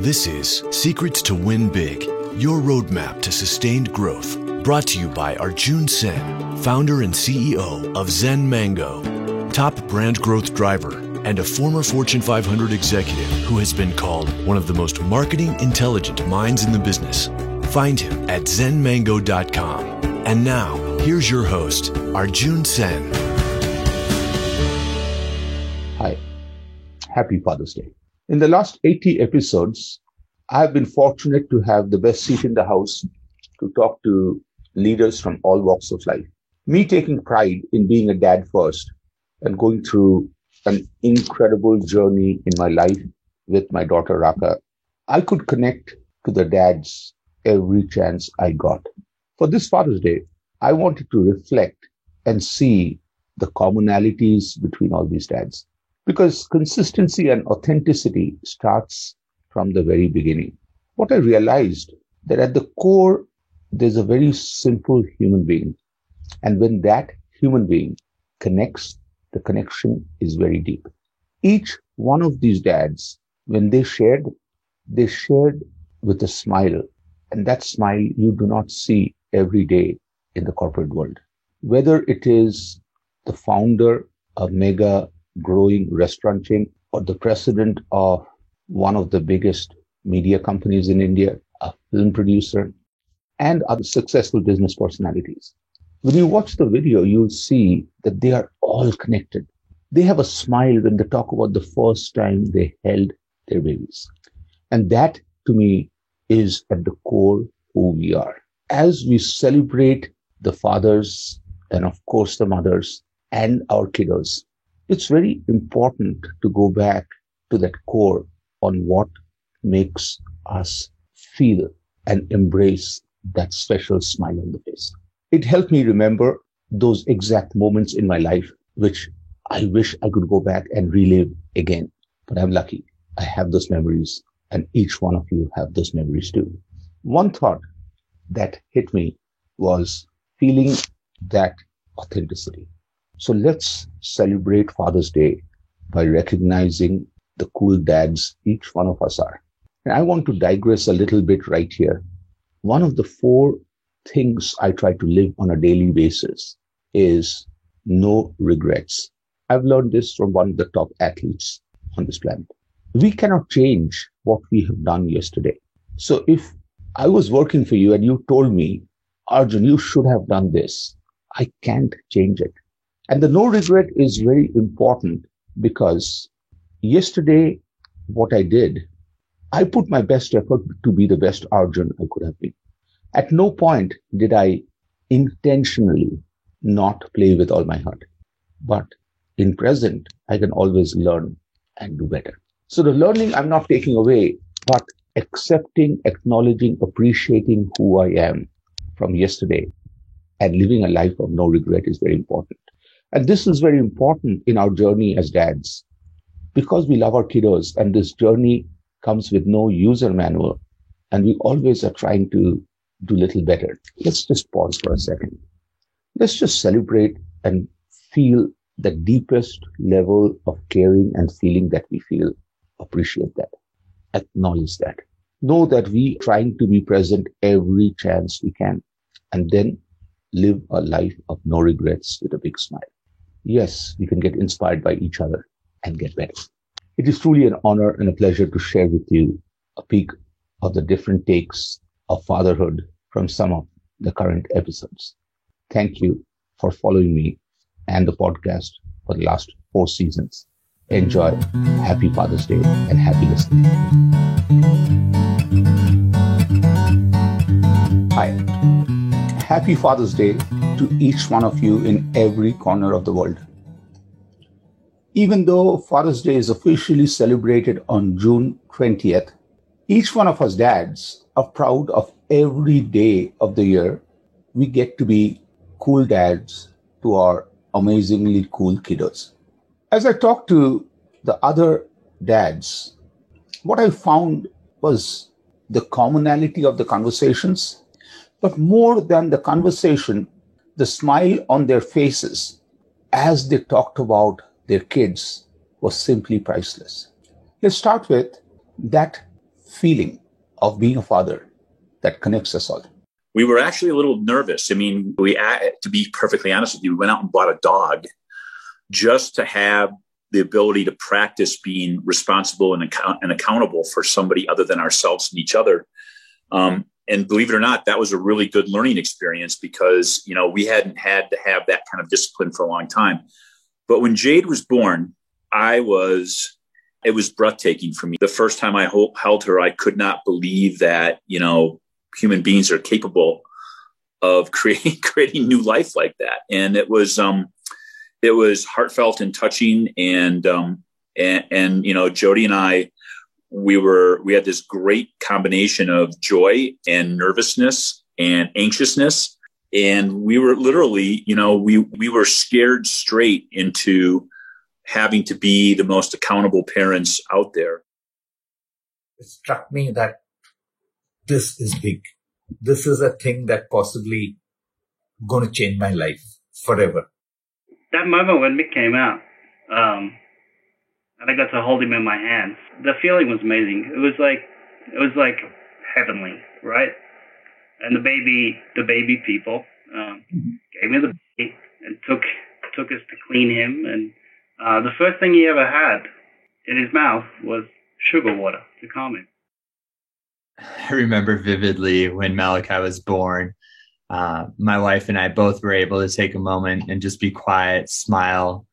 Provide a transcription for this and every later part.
This is Secrets to Win Big, your roadmap to sustained growth. Brought to you by Arjun Sen, founder and CEO of Zen Mango, top brand growth driver, and a former Fortune 500 executive who has been called one of the most marketing intelligent minds in the business. Find him at zenmango.com. And now, here's your host, Arjun Sen. Hi, happy Father's Day. In the last 80 episodes, I've been fortunate to have the best seat in the house to talk to leaders from all walks of life. Me taking pride in being a dad first and going through an incredible journey in my life with my daughter Raka, I could connect to the dads every chance I got. For this Father's Day, I wanted to reflect and see the commonalities between all these dads. Because consistency and authenticity starts from the very beginning. What I realized that at the core, there's a very simple human being. And when that human being connects, the connection is very deep. Each one of these dads, when they shared with a smile. And that smile you do not see every day in the corporate world. Whether it is the founder of mega growing restaurant chain or the president of one of the biggest media companies in India, a film producer, and other successful business personalities. When you watch the video, you'll see that they are all connected. They have a smile when they talk about the first time they held their babies. And that, to me, is at the core who we are. As we celebrate the fathers and, of course, the mothers and our kiddos, it's very important to go back to that core on what makes us feel and embrace that special smile on the face. It helped me remember those exact moments in my life, which I wish I could go back and relive again. But I'm lucky. I have those memories, and each one of you have those memories too. One thought that hit me was feeling that authenticity. So let's celebrate Father's Day by recognizing the cool dads each one of us are. And I want to digress a little bit right here. One of the 4 things I try to live on a daily basis is no regrets. I've learned this from one of the top athletes on this planet. We cannot change what we have done yesterday. So if I was working for you and you told me, Arjun, you should have done this, I can't change it. And the no regret is very important because yesterday, what I did, I put my best effort to be the best Arjun I could have been. At no point did I intentionally not play with all my heart. But in present, I can always learn and do better. So the learning I'm not taking away, but accepting, acknowledging, appreciating who I am from yesterday and living a life of no regret is very important. And this is very important in our journey as dads because we love our kiddos and this journey comes with no user manual and we always are trying to do a little better. Let's just pause for a second. Let's just celebrate and feel the deepest level of caring and feeling that we feel. Appreciate that. Acknowledge that. Know that we are trying to be present every chance we can and then live a life of no regrets with a big smile. Yes, we can get inspired by each other and get better. It is truly an honor and a pleasure to share with you a peek of the different takes of fatherhood from some of the current episodes. Thank you for following me and the podcast for the last 4 seasons. Enjoy. Happy Father's Day and happy listening. Hi. Happy Father's Day to each one of you in every corner of the world. Even though Father's Day is officially celebrated on June 20th, each one of us dads are proud of every day of the year we get to be cool dads to our amazingly cool kiddos. As I talked to the other dads, what I found was the commonality of the conversations, but more than the conversation, the smile on their faces as they talked about their kids was simply priceless. Let's start with that feeling of being a father that connects us all? We were actually a little nervous. I mean, to be perfectly honest with you, we went out and bought a dog just to have the ability to practice being responsible and accountable for somebody other than ourselves and each other. And believe it or not, that was a really good learning experience because, we hadn't had to have that kind of discipline for a long time. But when Jade was born, it was breathtaking for me. The first time I held her, I could not believe that, human beings are capable of creating new life like that. And it was heartfelt and touching. And Jody and I, we had this great combination of joy and nervousness and anxiousness. And we were literally, we were scared straight into having to be the most accountable parents out there. It struck me that this is big. This is a thing that possibly going to change my life forever. That moment when Mick came out, and I got to hold him in my hands, the feeling was amazing. It was like heavenly, right? And the baby people gave me the baby and took us to clean him. And the first thing he ever had in his mouth was sugar water to calm him. I remember vividly when Malachi was born, my wife and I both were able to take a moment and just be quiet, smile,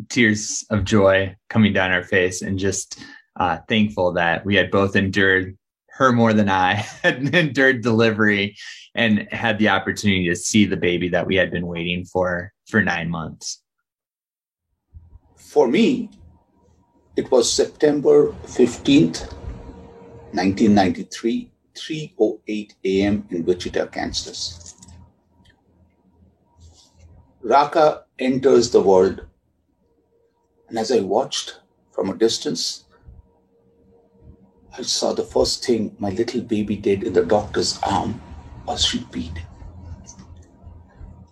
tears of joy coming down our face, and just thankful that we had both endured, her more than I had endured delivery, and had the opportunity to see the baby that we had been waiting for 9 months. For me, it was September 15th, 1993, 3:08 a.m. in Wichita, Kansas. Raka enters the world, and as I watched from a distance, I saw the first thing my little baby did in the doctor's arm was she peed.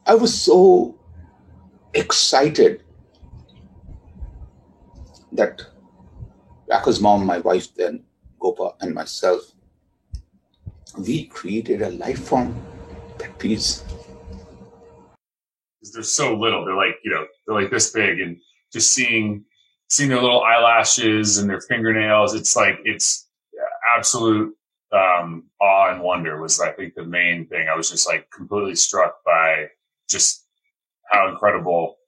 I was so excited that Raka's mom, my wife then, Gopa, and myself, we created a life form that pees. They're so little. They're like this big, and just seeing their little eyelashes and their fingernails, it's absolute awe and wonder was, I think, the main thing. I was just completely struck by just how incredible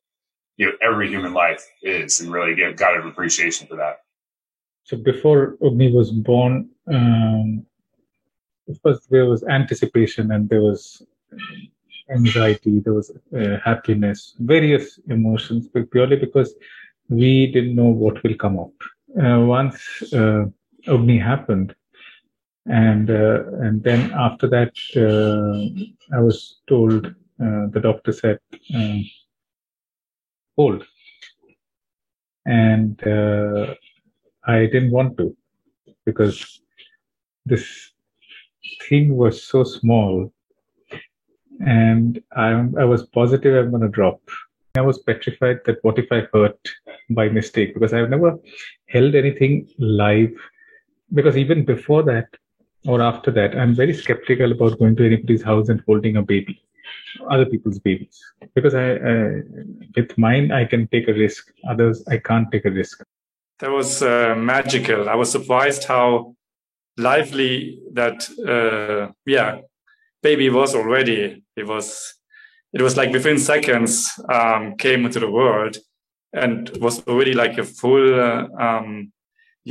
every human life is, and really got an appreciation for that. So before Ogni was born, of course, there was anticipation and there was anxiety, there was happiness, various emotions, but purely because we didn't know what will come up. Once Ogni happened, and then after that, I was told, the doctor said, hold. And I didn't want to, because this thing was so small, and I was positive I'm going to drop. I was petrified that what if I hurt by mistake, because I've never held anything live, because even before that or after that, I'm very skeptical about going to anybody's house and holding a baby, other people's babies, because with mine, I can take a risk. Others, I can't take a risk. That was magical. I was surprised how lively that baby was already. It was like within seconds came into the world, and was already like a full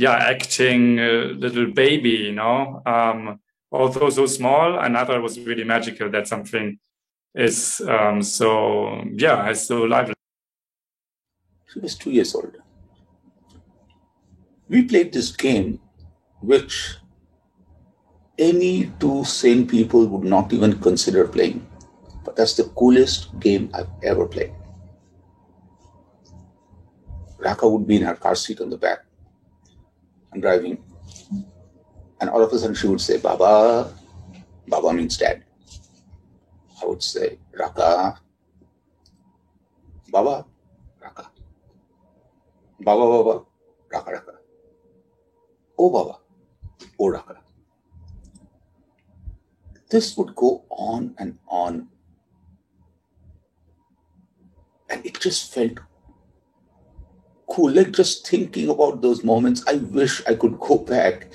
acting little baby, although so small. And I thought it was really magical that something is so lively. She was 2 years old. We played this game, which any two sane people would not even consider playing. But that's the coolest game I've ever played. Raka would be in her car seat on the back and driving. And all of a sudden she would say, Baba. Baba means dad. I would say, Raka. Baba. Raka. Baba, Baba. Raka, Raka. Oh, Baba. oh Raka. This would go on and on. And it just felt cool. Like just thinking about those moments, I wish I could go back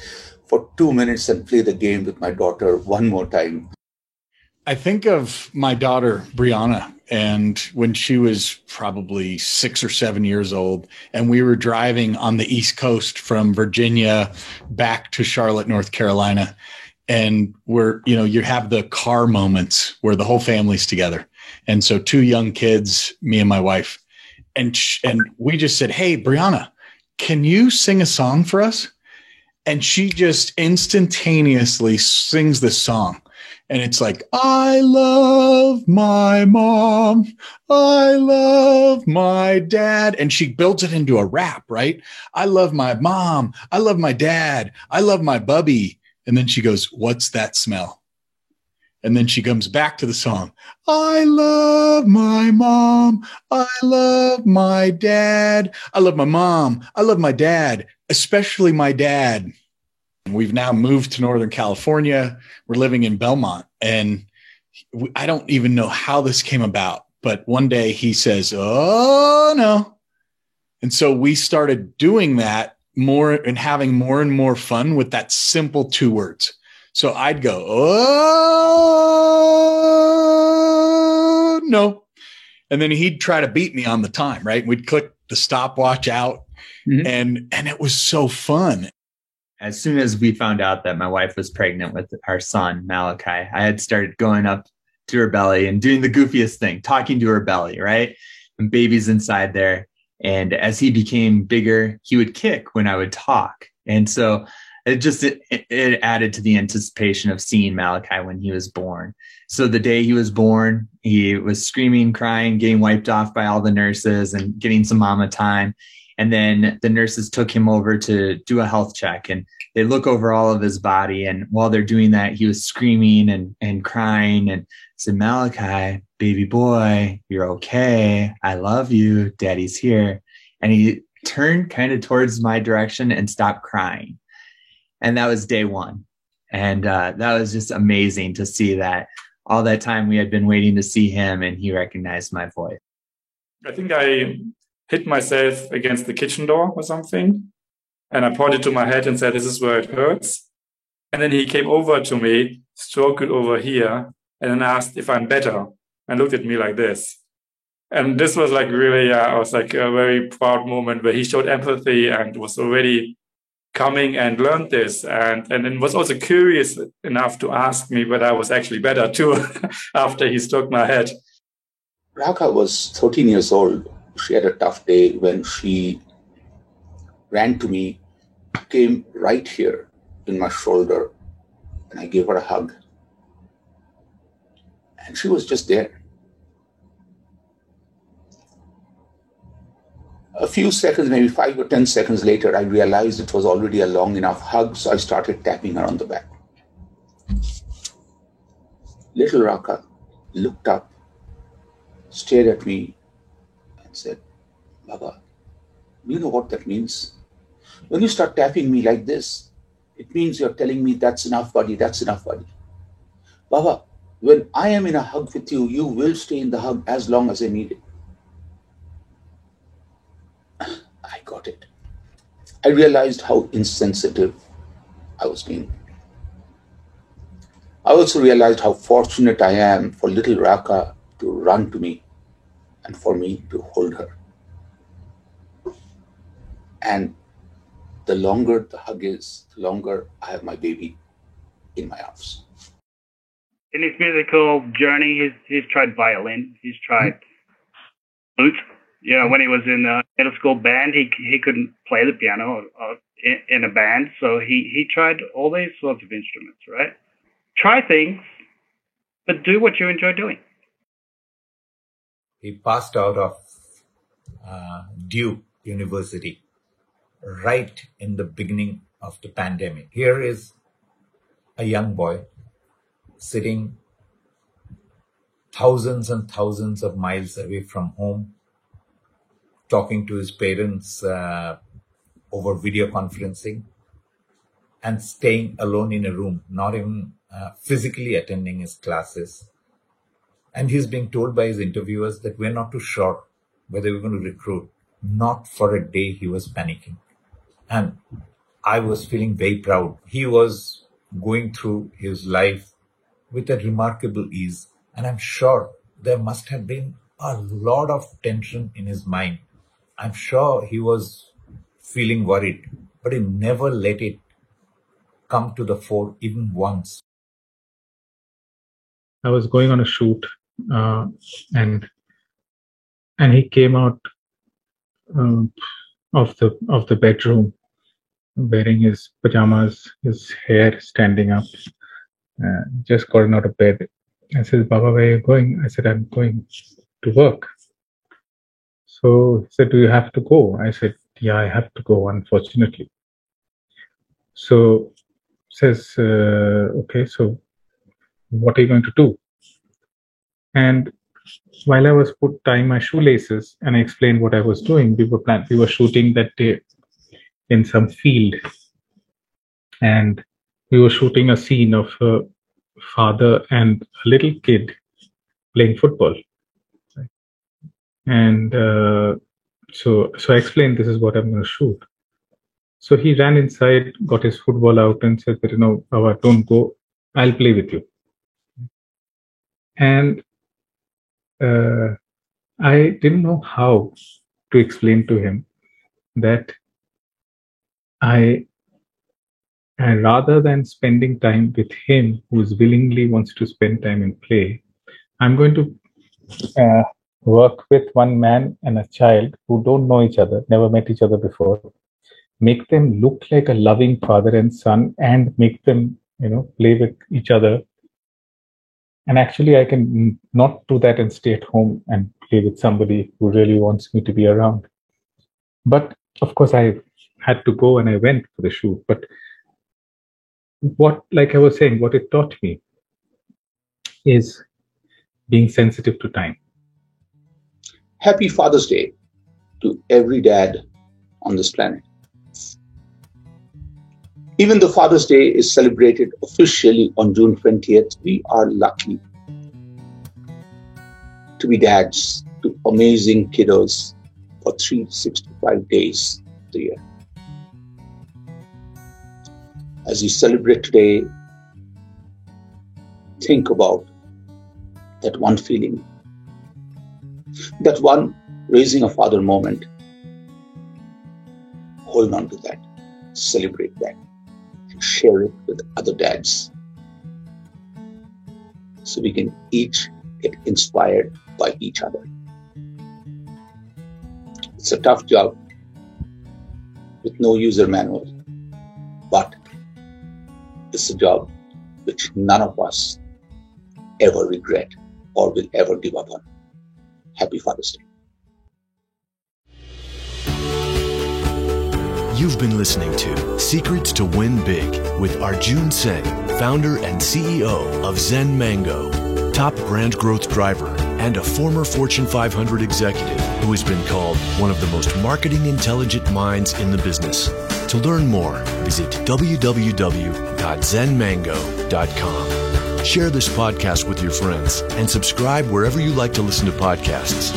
for 2 minutes and play the game with my daughter one more time. I think of my daughter, Brianna, and when she was probably 6 or 7 years old, and we were driving on the East Coast from Virginia back to Charlotte, North Carolina. And you have the car moments where the whole family's together. And so 2 young kids, me and my wife, and we just said, "Hey, Brianna, can you sing a song for us?" And she just instantaneously sings this song. And it's like, "I love my mom. I love my dad." And she builds it into a rap, right? "I love my mom. I love my dad. I love my bubby." And then she goes, "What's that smell?" And then she comes back to the song. "I love my mom. I love my dad. I love my mom. I love my dad, especially my dad." We've now moved to Northern California. We're living in Belmont. And I don't even know how this came about. But one day he says, "Oh, no." And so we started doing that more and having more and more fun with that simple 2 words. So I'd go, "Oh, no." And then he'd try to beat me on the time, right? We'd click the stopwatch out. Mm-hmm. And it was so fun. As soon as we found out that my wife was pregnant with our son, Malachi, I had started going up to her belly and doing the goofiest thing, talking to her belly, right? And baby's inside there. And as he became bigger, he would kick when I would talk. And so it added to the anticipation of seeing Malachi when he was born. So the day he was born, he was screaming, crying, getting wiped off by all the nurses and getting some mama time. And then the nurses took him over to do a health check, and they look over all of his body. And while they're doing that, he was screaming and crying and said, "Malachi, baby boy, you're okay. I love you. Daddy's here." And he turned kind of towards my direction and stopped crying. And that was day 1. And that was just amazing to see that all that time we had been waiting to see him, and he recognized my voice. I think I hit myself against the kitchen door or something. And I pointed to my head and said, "This is where it hurts." And then he came over to me, stroked it over here, and then asked if I'm better, and looked at me like this. And this was like really, I was like a very proud moment where he showed empathy and was already coming and learned this. And then was also curious enough to ask me whether I was actually better too after he stroked my head. Raka was 13 years old. She had a tough day when she ran to me, came right here in my shoulder, and I gave her a hug. And she was just there. A few seconds, maybe 5 or 10 seconds later, I realized it was already a long enough hug, so I started tapping her on the back. Little Raka looked up, stared at me, and said, "Baba, do you know what that means? When you start tapping me like this, it means you're telling me that's enough, buddy, that's enough, buddy. Baba, when I am in a hug with you, you will stay in the hug as long as I need it." I got it. I realized how insensitive I was being. I also realized how fortunate I am for little Raka to run to me and for me to hold her. And the longer the hug is, the longer I have my baby in my arms. In his musical journey, he's tried violin, he's tried flute. You know, when he was in a middle school band, he couldn't play the piano or in a band, so he tried all these sorts of instruments, right? Try things, but do what you enjoy doing. He passed out of Duke University right in the beginning of the pandemic. Here is a young boy sitting thousands and thousands of miles away from home, talking to his parents over video conferencing, and staying alone in a room, not even physically attending his classes. And he's being told by his interviewers that we're not too sure whether we're going to recruit. Not for a day he was panicking. And I was feeling very proud. He was going through his life with a remarkable ease. And I'm sure there must have been a lot of tension in his mind. I'm sure he was feeling worried, but he never let it come to the fore even once. I was going on a shoot, and he came out of the bedroom wearing his pajamas, his hair standing up, just gotten out of bed. I said, "Baba, where are you going?" I said, "I'm going to work." So he said, "Do you have to go?" I said, "Yeah, I have to go, unfortunately." So says, "Okay, so what are you going to do?" And while I was tying my shoelaces and I explained what I was doing, we were shooting that day in some field, and we were shooting a scene of a father and a little kid playing football. And so I explained, this is what I'm going to shoot. So he ran inside, got his football out and said that, Baba, don't go, I'll play with you. And I didn't know how to explain to him that I rather than spending time with him, who willingly wants to spend time and play, I'm going to work with one man and a child who don't know each other, never met each other before, make them look like a loving father and son, and make them, play with each other. And actually, I can not do that and stay at home and play with somebody who really wants me to be around. But of course, I had to go and I went for the shoot. But like I was saying, what it taught me is being sensitive to time. Happy Father's Day to every dad on this planet. Even though Father's Day is celebrated officially on June 20th, we are lucky to be dads to amazing kiddos for 365 days a year. As you celebrate today, think about that one feeling, that one raising a father moment. Hold on to that, celebrate that, and share it with other dads so we can each get inspired by each other. It's a tough job with no user manual, but it's a job which none of us ever regret or will ever give up on. Happy Father's Day. You've been listening to Secrets to Win Big with Arjun Sen, founder and CEO of Zen Mango, top brand growth driver, and a former Fortune 500 executive who has been called one of the most marketing intelligent minds in the business. To learn more, visit www.zenmango.com. Share this podcast with your friends and subscribe wherever you like to listen to podcasts.